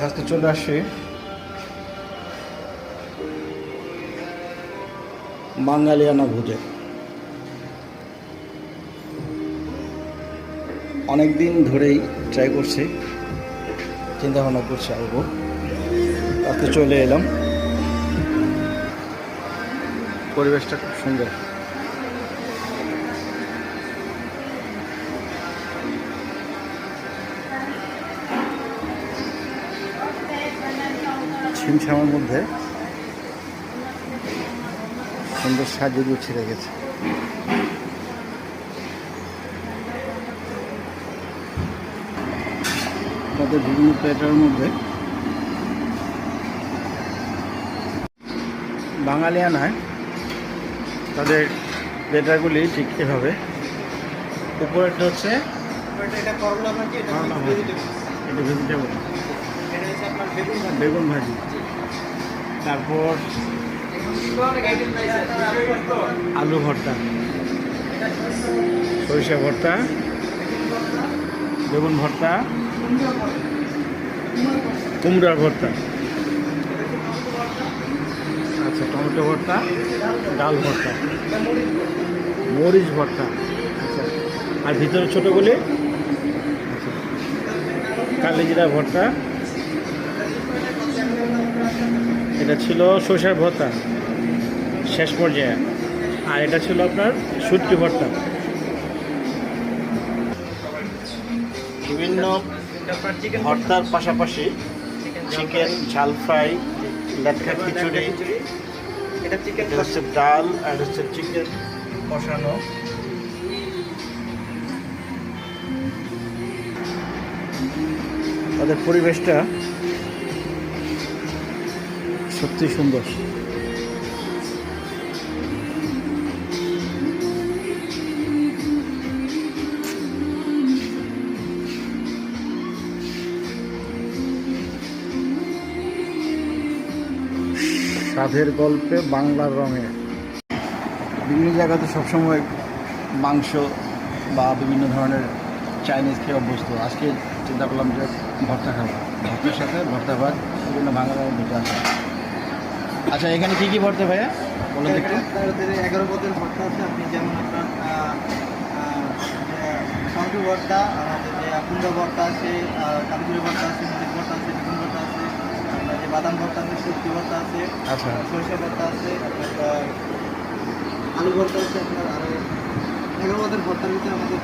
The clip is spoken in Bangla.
আজকে চলে আসি বাঙালিয়ানা ভোজে। অনেক দিন ধরেই ট্রাই করছি, চিন্তা ভাবনা করছি আসবো। আজকে চলে এলাম, পরিবেশটা খুব সুন্দর। ছিমছামের মধ্যে সুন্দর সাজিয়ে গুছিয়ে রেখেছে। তাদের বিভিন্ন প্লেটার মধ্যে বাঙালিয়ানায় তাদের প্লেটারগুলি ঠিক এভাবে। উপরেরটা হচ্ছে এটা ভেজিটেবল, বেগুন ভাজি, তারপর আলু ভর্তা, সরিষা ভর্তা, বেগুন ভর্তা, কুমড়ার ভর্তা, আচ্ছা টমেটো ভর্তা, ডাল ভর্তা, মরিচ ভর্তা, আচ্ছা আর ভিতরে ছোটোগুলি আচ্ছা কালিজিরা ভর্তা, এটা ছিল সরষের ভর্তা শেষ পর্যায়ে, আর এটা ছিল আপনার শুটকি ভর্তা। বিভিন্ন ভর্তার পাশাপাশি চিকেন ঝাল ফ্রাই, লেটকা খিচুড়ি, এটা হচ্ছে ডাল, আর হচ্ছে চিকেন কষানো। তাদের পরিবেশটা সত্যি সুন্দর। স্বাদের গল্পে বাংলার রঙে। বিভিন্ন জায়গাতে সবসময় মাংস বা বিভিন্ন ধরনের চাইনিজ খেয়ে অভ্যস্ত। আজকে চিন্তা করলাম যে ভর্তা খাবো, ভর্তার সাথে ভর্তা ভাত, বিভিন্ন বাংলার ভর্তা আছে। আচ্ছা এখানে কী কী ভর্তা ভাইয়া বলেন একটু? 11 পদের ভর্তা আছে। আপনি যেমন আপনার টমেটো ভর্তা, আমাদের যে কুমড়ো ভর্তা আছে, কালিজিরা ভর্তা আছে, মরিচ ভর্তা আছে, বেগুন ভর্তা আছে, আপনার যে বাদাম ভর্তা আছে, শুটকি ভর্তা আছে, আচ্ছা সরিষা ভর্তা আছে, আপনার আলু ভর্তা আছে। আপনার আরও 11 পদের ভর্তার ভিতরে আমাদের